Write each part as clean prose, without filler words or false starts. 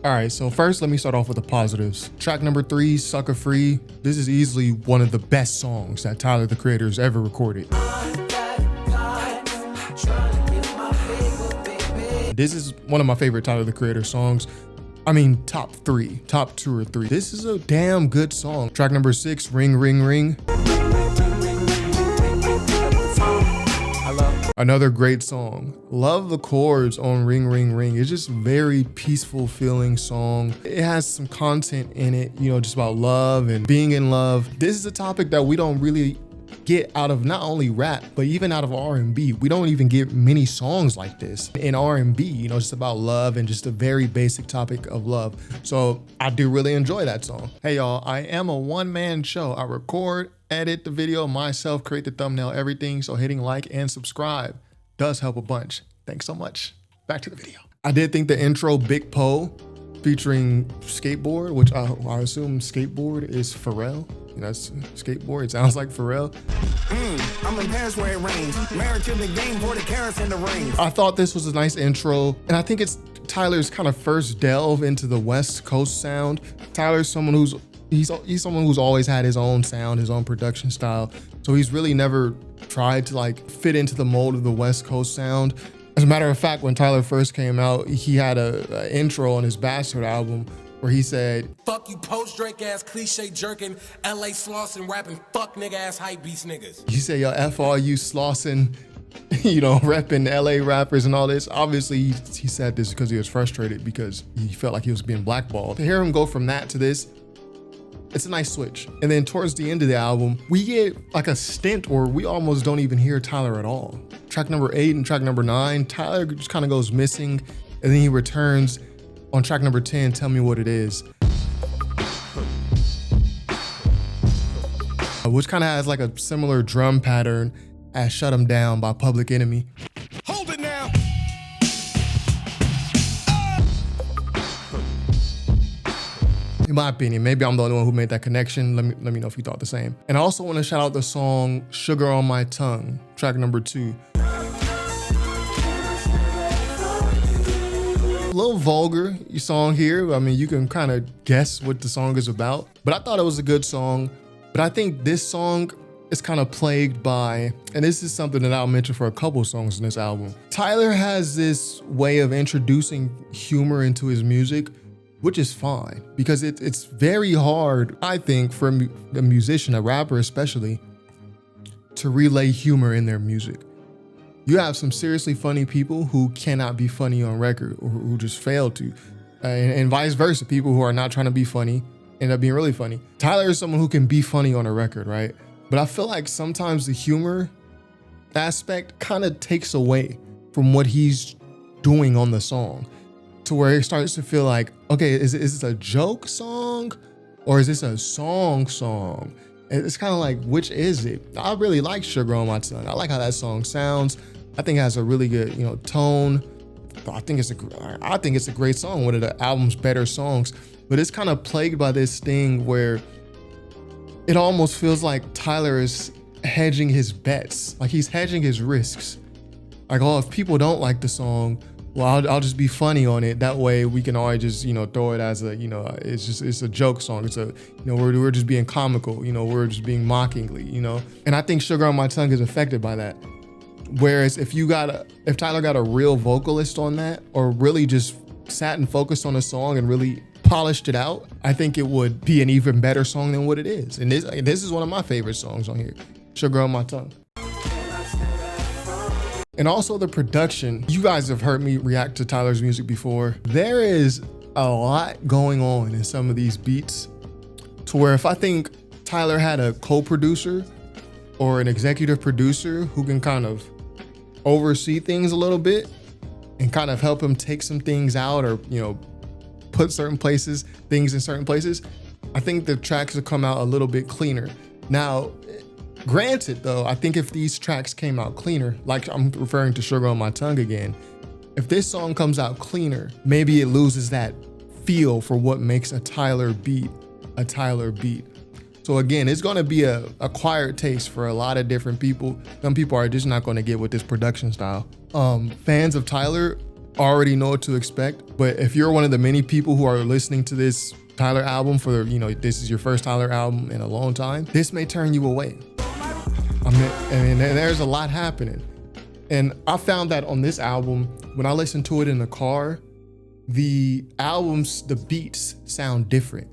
All right, so first let me start off with the positives. Track number 3, Sucker Free. This is easily one of the best songs that Tyler, the Creator, has ever recorded. This is one of my favorite Tyler, the Creator songs. I mean, top 2 or 3. This is a damn good song. Track number 6, Ring, Ring, Ring. Another great song. Love the chords on Ring Ring Ring. It's just a very peaceful feeling song. It has some content in it, you know, just about love and being in love. This is a topic that we don't really get out of not only rap, but even out of R&B. We don't even get many songs like this in R&B, you know, just about love and just a very basic topic of love. So I do really enjoy that song. Hey y'all, I am a one-man show. I record, edit the video myself, create the thumbnail, everything. So hitting like and subscribe does help a bunch. Thanks so much. Back to the video. I did think the intro, Big Poe featuring Skateboard, which I assume Skateboard is Pharrell. You know, it's Skateboard. It sounds like Pharrell. I'm in Paris where it rains. Married to the game, 40 carats in the rain. I thought this was a nice intro, and I think it's Tyler's kind of first delve into the West Coast sound. Tyler's someone who's he's someone who's always had his own sound, his own production style. So he's really never tried to like fit into the mold of the West Coast sound. As a matter of fact, when Tyler first came out, he had a intro on his Bastard album where he said, "Fuck you post Drake ass cliche jerking, LA slossin' rapping fuck nigga ass hype beast niggas." He said, "Yo, F all you slossin', you know, repping LA rappers and all this." Obviously, he said this because he was frustrated because he felt like he was being blackballed. To hear him go from that to this, it's a nice switch. And then towards the end of the album, we get like a stint where we almost don't even hear Tyler at all. Track number 8 and track number 9, Tyler just kind of goes missing, and then he returns on track number 10, Tell Me What It Is, which kind of has like a similar drum pattern as Shut 'Em Down by Public Enemy. Hold it now. In my opinion, maybe I'm the only one who made that connection. Let me know if you thought the same. And I also want to shout out the song Sugar on My Tongue, track number 2. A little vulgar song here. I mean, you can kind of guess what the song is about, but I thought it was a good song. But I think this song is kind of plagued by, and this is something that I'll mention for a couple songs in this album. Tyler has this way of introducing humor into his music, which is fine because it's very hard, I think, for a musician, a rapper especially, to relay humor in their music. You have some seriously funny people who cannot be funny on record or who just fail to, and vice versa. People who are not trying to be funny end up being really funny. Tyler is someone who can be funny on a record, right? But I feel like sometimes the humor aspect kind of takes away from what he's doing on the song, to where it starts to feel like, okay, is this a joke song or is this a song? It's kind of like, which is it? I really like Sugar on My Tongue. I like how that song sounds. I think it has a really good, you know, tone. I think it's a great song, one of the album's better songs. But it's kind of plagued by this thing where it almost feels like Tyler is hedging his bets, like he's hedging his risks. Like, oh, if people don't like the song, well, I'll just be funny on it. That way we can always just, you know, throw it as a, you know, it's a joke song. It's a, you know, we're just being comical, you know, we're just being mockingly, you know. And I think Sugar on My Tongue is affected by that. Whereas if Tyler got a real vocalist on that, or really just sat and focused on a song and really polished it out, I think it would be an even better song than what it is. And this is one of my favorite songs on here, Sugar on My Tongue. And also the production. You guys have heard me react to Tyler's music before. There is a lot going on in some of these beats, to where if I think Tyler had a co-producer or an executive producer who can kind of oversee things a little bit and kind of help him take some things out, or, you know, put things in certain places, I think the tracks would come out a little bit cleaner. Now, granted though, I think if these tracks came out cleaner, like I'm referring to Sugar on My Tongue again, if this song comes out cleaner, maybe it loses that feel for what makes a Tyler beat a Tyler beat. So again, it's gonna be a acquired taste for a lot of different people. Some people are just not gonna get with this production style. Fans of Tyler already know what to expect. But if you're one of the many people who are listening to this Tyler album for, you know, this is your first Tyler album in a long time, this may turn you away. I mean, there's a lot happening. And I found that on this album, when I listen to it in the car, the beats sound different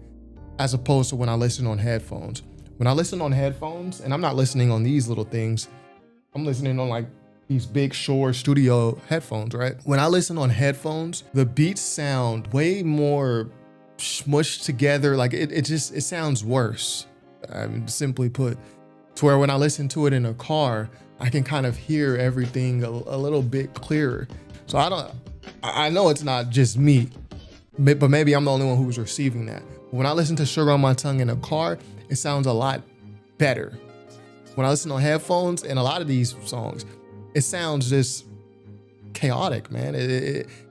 as opposed to when I listen on headphones. When I listen on headphones, and I'm not listening on these little things, I'm listening on like these big Shure studio headphones, right? When I listen on headphones, the beats sound way more smushed together. Like it sounds worse, simply put. To where when I listen to it in a car, I can kind of hear everything a little bit clearer. So I know it's not just me, but maybe I'm the only one who's receiving that. When I listen to Sugar on My Tongue in a car, it sounds a lot better. When I listen on headphones and a lot of these songs, it sounds just chaotic, man.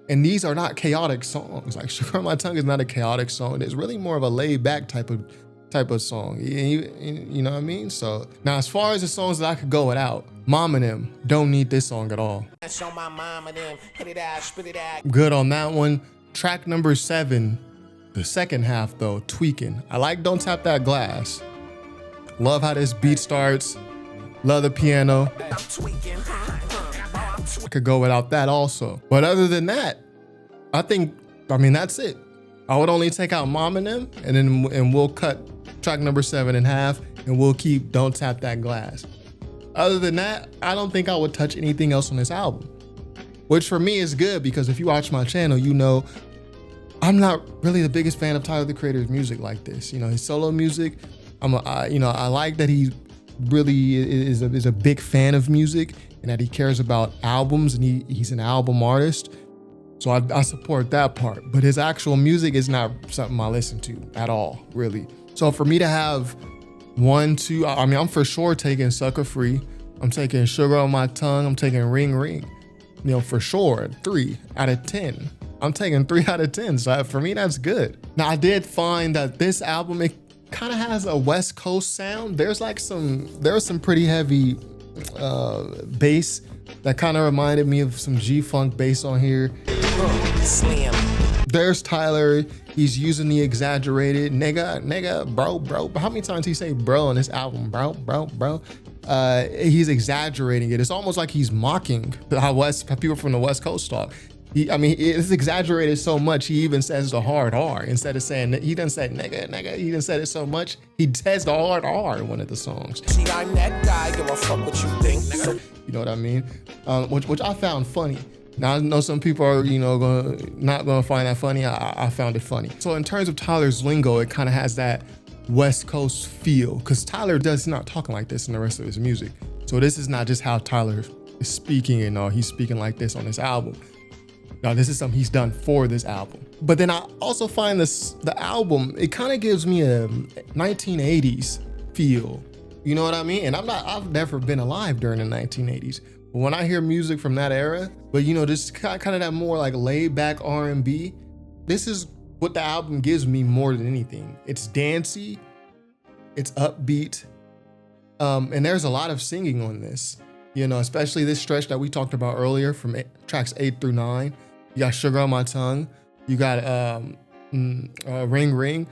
And these are not chaotic songs. Like Sugar on My Tongue is not a chaotic song. It's really more of a laid back type of song. You know what I mean? So now as far as the songs that I could go without, Mom and Them don't need this song at all. Good on that one. Track number 7, the second half though, Tweaking. I like Don't Tap That Glass. Love how this beat starts. Love the piano. I could go without that also. But other than that, I mean, that's it. I would only take out Mom and Them, and we'll cut track number 7 in half, and we'll keep Don't Tap That Glass. Other than that, I don't think I would touch anything else on this album, which for me is good because if you watch my channel, you know I'm not really the biggest fan of Tyler the Creator's music like this. You know, his solo music, I like that he really is a big fan of music and that he cares about albums and he's an album artist. So I support that part, but his actual music is not something I listen to at all, really. So for me to have 1, 2, I mean, I'm for sure taking Sucker Free. I'm taking Sugar on My Tongue. I'm taking Ring Ring. You know, for sure, 3 out of 10. I'm taking 3 out of 10. So for me, that's good. Now I did find that this album, it kind of has a West Coast sound. There's some pretty heavy bass that kind of reminded me of some G-Funk bass on here. Slim. There's Tyler. He's using the exaggerated nigga, bro. How many times he say bro on this album? Bro. He's exaggerating it. It's almost like he's mocking how people from the West Coast talk. It's exaggerated so much. He even says the hard R instead of saying he doesn't say nigga. He done said it so much. He says the hard R in one of the songs. See, I'm that guy. Give a fuck what you think, nigga. You know what I mean? Which I found funny. Now I know some people are, not gonna find that funny. I found it funny. So in terms of Tyler's lingo, it kind of has that West Coast feel because Tyler does not talking like this in the rest of his music. So this is not just how Tyler is speaking and he's speaking like this on this album. Now this is something he's done for this album. But then I also find the album, it kind of gives me a 1980s feel. You know what I mean? And I've never been alive during the 1980s. But when I hear music from that era, but just kind of that more like laid back R&B, this is what the album gives me more than anything. It's dancey, it's upbeat, and there's a lot of singing on this. Especially this stretch that we talked about earlier from tracks 8 through 9. You got Sugar on My Tongue. You got Ring Ring.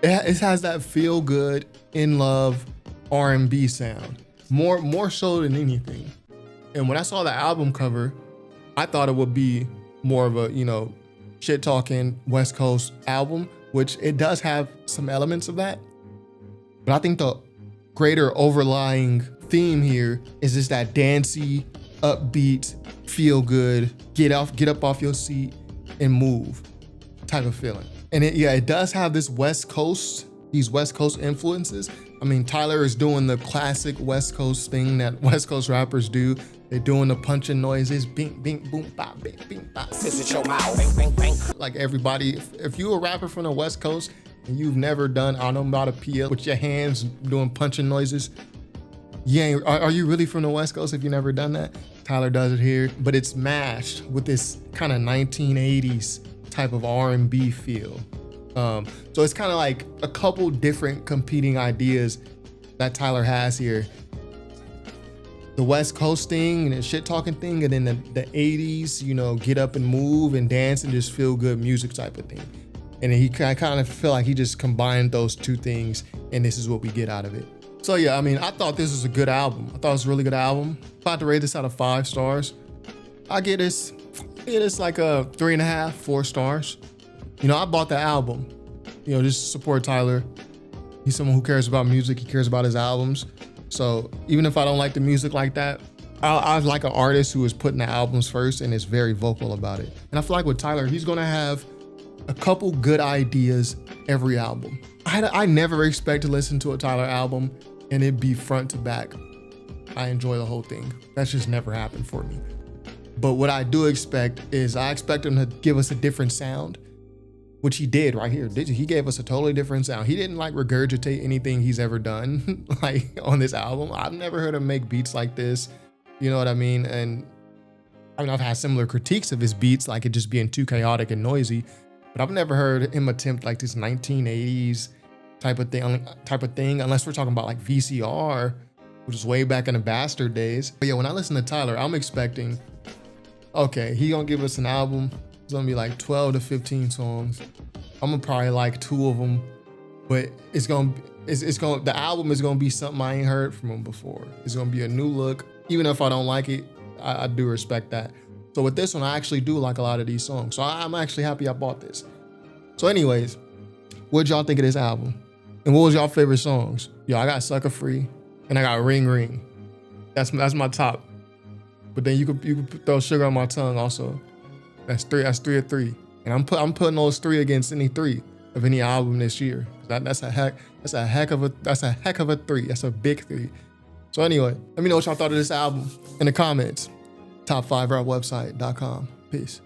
It has that feel good, in love R&B sound. More so than anything. And when I saw the album cover, I thought it would be more of a, shit talking West Coast album, which it does have some elements of that. But I think the greater overlying theme here is just that dancey, upbeat, feel good, get up off your seat and move type of feeling. And it does have these West Coast influences. I mean, Tyler is doing the classic West Coast thing that West Coast rappers do. They're doing the punching noises, bing, bing, boom, bop, bing, bing, bop. Like everybody, if you're a rapper from the West Coast and you've never done onomatopoeia with your hands doing punching noises, are you really from the West Coast if you've never done that? Tyler does it here, but it's mashed with this kind of 1980s type of R&B feel. So it's kind of like a couple different competing ideas that Tyler has here. the West Coast thing and the shit talking thing, and then the 80s, you know, get up and move and dance and just feel good music type of thing. And then I kind of feel like he just combined those two things, and this is what we get out of it. So yeah, I mean, I thought this was a good album. I thought it was a really good album. If I had to rate this out of 5 stars, I get this like a 3.5, 4 stars. You know, I bought the album, you know, just to support Tyler. He's someone who cares about music. He cares about his albums. So even if I don't like the music like that, I like an artist who is putting the albums first and is very vocal about it. And I feel like with Tyler, he's gonna have a couple good ideas every album. I never expect to listen to a Tyler album and it be front to back. I enjoy the whole thing. That's just never happened for me. But what I do expect is I expect him to give us a different sound, which he did right here. He gave us a totally different sound. He didn't like regurgitate anything he's ever done like on this album. I've never heard him make beats like this. You know what I mean? And I mean, I've had similar critiques of his beats, like it just being too chaotic and noisy, but I've never heard him attempt like this 1980s type of thing, unless we're talking about like VCR, which is way back in the Bastard days. But yeah, when I listen to Tyler, I'm expecting, okay, he gonna give us an album. It's gonna be like 12 to 15 songs. I'm gonna probably like 2 of them, but the album is gonna be something I ain't heard from him before. It's gonna be a new look. Even if I don't like it, I do respect that. So with this one, I actually do like a lot of these songs. So I'm actually happy I bought this. So anyways, what'd y'all think of this album? And what was y'all favorite songs? Yo, I got Sucker Free and I got Ring Ring. That's my top. But then you could throw Sugar on My Tongue also. That's 3 of 3. And I'm putting those 3 against any 3 of any album this year. That's a heck of a 3. That's a big 3. So anyway, let me know what y'all thought of this album in the comments. Top5rapwebsite.com. Peace.